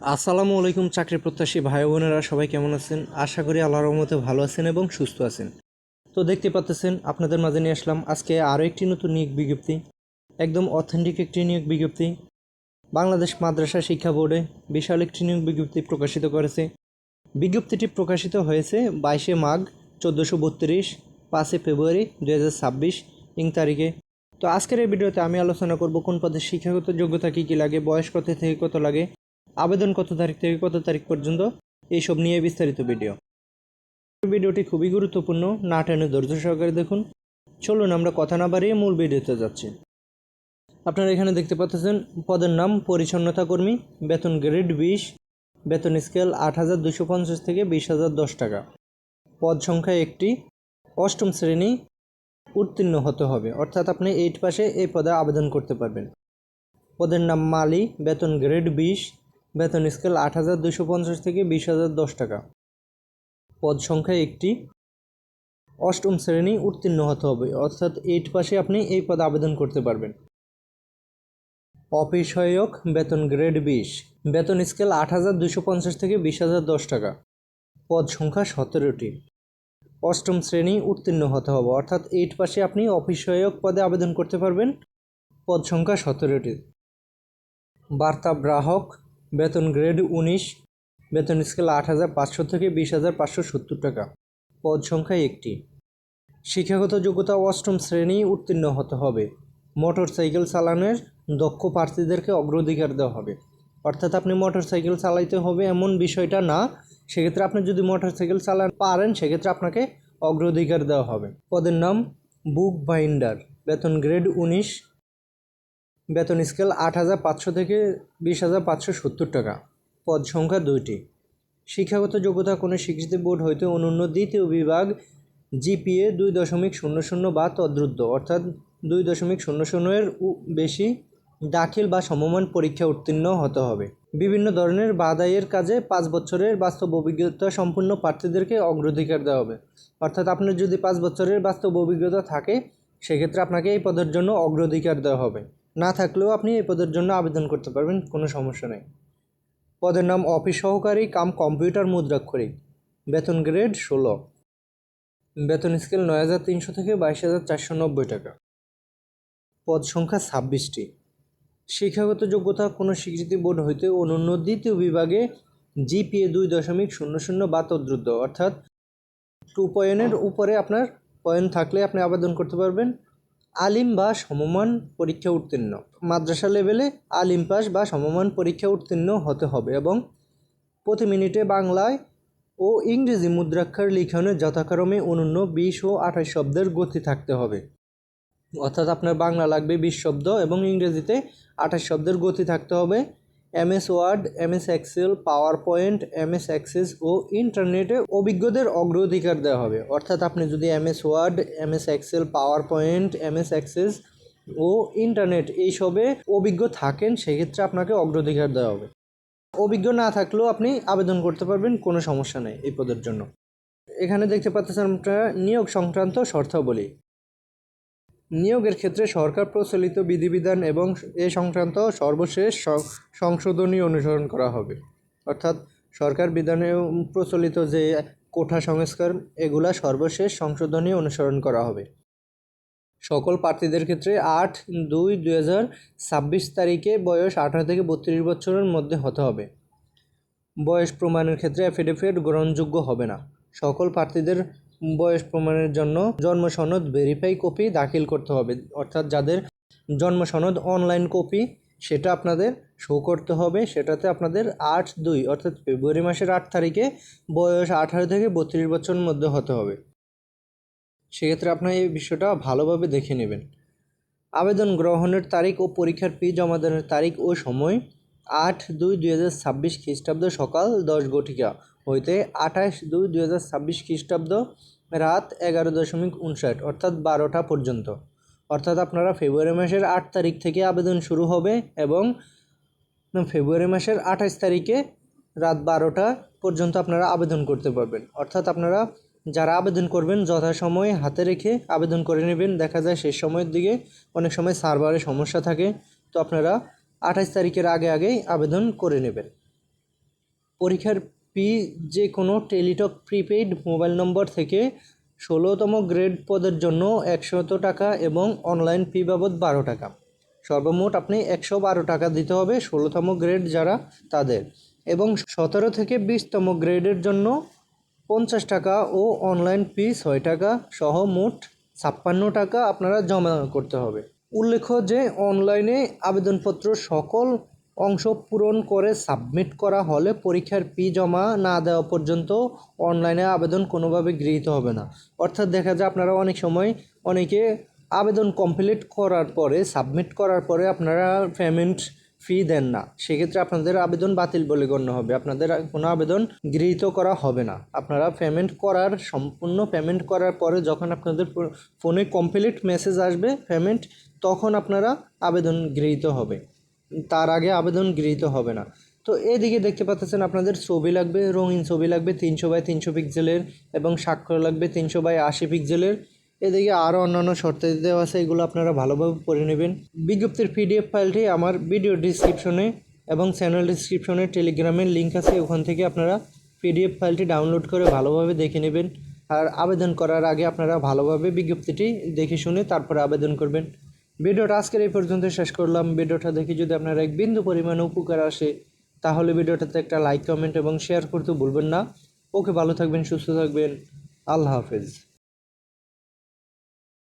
আসসালামু আলাইকুম চাকরি প্রত্যাশী ভাই বোনেরা সবাই কেমন আছেন? আশা করি আল্লাহর রহমতে ভালো আছেন এবং সুস্থ আছেন। তো দেখতে পাচ্ছেন আপনাদের মাঝে নিয়ে আসলাম আজকে আরও একটি নতুন নিয়োগ বিজ্ঞপ্তি, একদম অথেন্টিক একটি নিয়োগ বিজ্ঞপ্তি। বাংলাদেশ মাদ্রাসা শিক্ষা বোর্ডে বিশাল একটি নিয়োগ বিজ্ঞপ্তি প্রকাশিত করেছে। বিজ্ঞপ্তিটি প্রকাশিত হয়েছে 22শে মাঘ 1432, 5 ফেব্রুয়ারি 2026 ইং তারিখে। তো আজকের এই ভিডিওতে আমি আলোচনা করব কোন পদে শিক্ষাগত যোগ্যতা কী কী লাগে, বয়স কত থেকে কত লাগে, আবেদন কত তারিখ থেকে কত তারিখ পর্যন্ত, এইসব নিয়ে বিস্তারিত ভিডিওটি খুবই গুরুত্বপূর্ণ, না টেনে ধৈর্য সহকারে দেখুন। চলুন আমরা কথা না বাড়িয়ে মূল ভিডিওতে যাচ্ছি। আপনারা এখানে দেখতে পাচ্ছেন পদের নাম পরিচ্ছন্নতা কর্মী, বেতন গ্রেড 20, বেতন স্কেল 8,250 থেকে 20,010 টাকা, পদ সংখ্যা একটি, অষ্টম শ্রেণী উত্তীর্ণ হতে হবে, অর্থাৎ আপনি 8 পাশে এই পদে আবেদন করতে পারবেন। পদের নাম মালি, বেতন গ্রেড 20, বেতন স্কেল 8,250 থেকে 20,010 টাকা, পদ সংখ্যা একটি, অষ্টম শ্রেণী উত্তীর্ণ হতে হবে, অর্থাৎ 8 পাশে আপনি এই পদে আবেদন করতে পারবেন। অফিস সহায়ক, বেতন গ্রেড 20, বেতন স্কেল 8,250 থেকে 20,010 টাকা, পদ সংখ্যা 17টি, অষ্টম শ্রেণী উত্তীর্ণ হতে হবে, অর্থাৎ 8 পাশে আপনি অফিস সহায়ক পদে আবেদন করতে পারবেন, পদ সংখ্যা 17টি। বার্তা গ্রাহক, বেতন গ্রেড 19, বেতন স্কেল 8,500 থেকে 20,570 টাকা, পদ সংখ্যা একটি, শিক্ষাগত যোগ্যতা অষ্টম শ্রেণী উত্তীর্ণ হতে হবে, মোটর সাইকেল চালানোর দক্ষ প্রার্থীদেরকে অগ্রাধিকার দেওয়া হবে, অর্থাৎ আপনি মোটর সাইকেল চালাইতে হবে এমন বিষয়টা না, সেক্ষেত্রে আপনি যদি মোটর সাইকেল চালাতে পারেন সেক্ষেত্রে আপনাকে অগ্রাধিকার দেওয়া হবে। পদের নাম বুক বাইন্ডার, বেতন গ্রেড 19, বেতন স্কেল 8,500 থেকে 20,570 টাকা, পদ সংখ্যা 2টি, শিক্ষাগত যোগ্যতা কোনো স্বীকৃতি বোর্ড হইতে অনন্য দ্বিতীয় বিভাগ জিপিএ 2.00 বা তদ্রুদ্ধ, অর্থাৎ 2.00 বেশি দাখিল বা সমমান পরীক্ষা উত্তীর্ণ হতে হবে। বিভিন্ন ধরনের বাদাইয়ের কাজে 5 বছরের বাস্তব অভিজ্ঞতা সম্পন্ন প্রার্থীদেরকে অগ্রাধিকার দেওয়া হবে, অর্থাৎ আপনার যদি 5 বছরের বাস্তব অভিজ্ঞতা থাকে সেক্ষেত্রে আপনাকে এই পদের জন্য অগ্রাধিকার দেওয়া হবে, না থাকলেও আপনি এই পদের জন্য আবেদন করতে পারবেন, কোনো সমস্যা নেই। পদের নাম অফিস সহকারী কাম কম্পিউটার মুদ্রাক্ষরিক, বেতন গ্রেড 16, বেতন স্কেল 9,300 থেকে 22,490 টাকা, পদ সংখ্যা 26টি, শিক্ষাগত যোগ্যতা কোনো স্বীকৃতি বোর্ড হইতে অনন্য দ্বিতীয় বিভাগে জিপিএ 2.00 বা তদ্রুদ্ধ, অর্থাৎ 2 উপরে আপনার পয়েন্ট থাকলে আপনি আবেদন করতে পারবেন। আলিম বা সমমান পরীক্ষা উত্তীর্ণ, মাদ্রাসা লেভেলে আলিম পাস বা সমমান পরীক্ষা উত্তীর্ণ হতে হবে এবং প্রতি মিনিটে বাংলায় ও ইংরেজি মুদ্রাক্ষর লিখনে যথাক্রমে অনন্য 20 ও 28 শব্দের গতি থাকতে হবে, অর্থাৎ আপনার বাংলা লাগবে 20 শব্দ এবং ইংরেজিতে 28 শব্দের গতি থাকতে হবে। MS Word, MS Excel, PowerPoint, MS Access ও ইন্টারনেটে অভিজ্ঞদের অগ্রাধিকার দেওয়া হবে, অর্থাৎ আপনি যদি MS Word, MS Excel, PowerPoint, MS Access ও ইন্টারনেট এইসবে অভিজ্ঞ থাকেন সেক্ষেত্রে আপনাকে অগ্রাধিকার দেওয়া হবে। অভিজ্ঞ না থাকলেও আপনি আবেদন করতে পারবেন, কোনো সমস্যা নেই এই পদের জন্য। এখানে দেখতে পাচ্ছেন আপনারা নিয়োগ সংক্রান্ত শর্তাবলী। নিয়োগের ক্ষেত্রে সরকার প্রচলিত বিধিবিধান এবং এ সংক্রান্ত সর্বশেষ সংশোধনী অনুসরণ করা হবে, অর্থাৎ সরকার বিধানে প্রচলিত যে কোঠা সংস্কার এগুলা সর্বশেষ সংশোধনী অনুসরণ করা হবে। সকল প্রার্থীদের ক্ষেত্রে 8/2/2026 তারিখে বয়স 18 থেকে 32 বছরের মধ্যে হতে হবে। বয়স প্রমাণের ক্ষেত্রে অ্যাফিডেভিট গ্রহণযোগ্য হবে না। সকল প্রার্থীদের বয়স প্রমাণের জন্য জন্ম সনদ ভেরিফাই কপি দাখিল করতে হবে, অর্থাৎ যাদের জন্ম সনদ অনলাইন কপি সেটা আপনাদের শো করতে হবে, সেটাতে আপনাদের 8/2 অর্থাৎ ফেব্রুয়ারি মাসের 8 তারিখে বয়স 18 থেকে 32 বছরের মধ্যে হতে হবে। সেক্ষেত্রে আপনার এই বিষয়টা ভালোভাবে দেখে নেবেন। আবেদন গ্রহণের তারিখ ও পরীক্ষার ফি জমাদানের তারিখ ও সময় 8/2/2026 খ্রিস্টাব্দ সকাল 10 ঘটিকা হইতে 28/2/2026 খ্রিস্টাব্দ রাত 11:59 অর্থাৎ 12টা পর্যন্ত, অর্থাৎ আপনারা ফেব্রুয়ারি মাসের 8 তারিখ থেকে আবেদন শুরু হবে এবং ফেব্রুয়ারি মাসের 28 তারিখে রাত 12টা পর্যন্ত আপনারা আবেদন করতে পারবেন, অর্থাৎ আপনারা যারা আবেদন করবেন যথাসময়ে হাতে রেখে আবেদন করে নেবেন। দেখা যায় শেষ সময়ের দিকে অনেক সময় সার্ভারে সমস্যা থাকে, তো আপনারা 28 তারিখের আগেই আবেদন করে নেবেন। পরীক্ষার ফি যে কোনো টেলিটক প্রিপেইড মোবাইল নম্বর থেকে 16তম গ্রেড পদের জন্য 100 টাকা এবং অনলাইন ফি বাবদ 12 টাকা। সর্বমোট আপনি 112 টাকা দিতে হবে 16তম গ্রেড যারা তাদের, এবং 17 থেকে 20তম গ্রেডের জন্য 50 টাকা ও অনলাইন ফি 6 টাকা সহ মোট 56 টাকা আপনারা জমা করতে হবে। উল্লেখ্য যে অনলাইনে আবেদনপত্র সকল অংশ পূরণ করে সাবমিট করা হলে পরীক্ষার ফি জমা না দেওয়া পর্যন্ত অনলাইনে আবেদন কোনোভাবে গৃহীত হবে না। অর্থাৎ দেখা যায় আপনারা অনেক সময় অনেকে আবেদন কমপ্লিট করার পরে সাবমিট করার পরে আপনারা পেমেন্ট ফি দেন না, সেক্ষেত্রে আপনাদের আবেদন বাতিল বলে গণ্য হবে, আপনাদের কোনো আবেদন গৃহীত করা হবে না। আপনারা সম্পূর্ণ পেমেন্ট করার পরে যখন আপনাদের ফোনে কমপ্লিট মেসেজ আসবে পেমেন্ট, তখন আপনারা আবেদন গৃহীত হবে, তার আগে আবেদন গৃহীত হবে না। তো এদিকে দেখতে পাচ্ছেন আপনাদের ছবি লাগবে, রঙিন ছবি লাগবে 300x300 পিক্সেলের, এবং স্বাক্ষর লাগবে 300x80 পিক্সেলের। এদিকে আরও অন্যান্য শর্তাদি দেওয়া আছে, এগুলো আপনারা ভালোভাবে পড়ে নেবেন। বিজ্ঞপ্তির পিডিএফ ফাইলটি আমার ভিডিও ডিসক্রিপশনে এবং চ্যানেল ডিসক্রিপশনে টেলিগ্রামের লিঙ্ক আছে, ওখান থেকে আপনারা পিডিএফ ফাইলটি ডাউনলোড করে ভালোভাবে দেখে নেবেন। আর আবেদন করার আগে আপনারা ভালোভাবে বিজ্ঞপ্তিটি দেখে শুনে তারপরে আবেদন করবেন। ভিডিওটা আজকের এই পর্যন্ত শেষ করলাম। ভিডিওটা দেখে যদি আপনার এক বিন্দু পরিমাণে উপকার আসে তাহলে ভিডিওটাতে একটা লাইক, কমেন্ট এবং শেয়ার করতে ভুলবেন না। ওকে, ভালো থাকবেন, সুস্থ থাকবেন, আল্লাহ হাফেজ।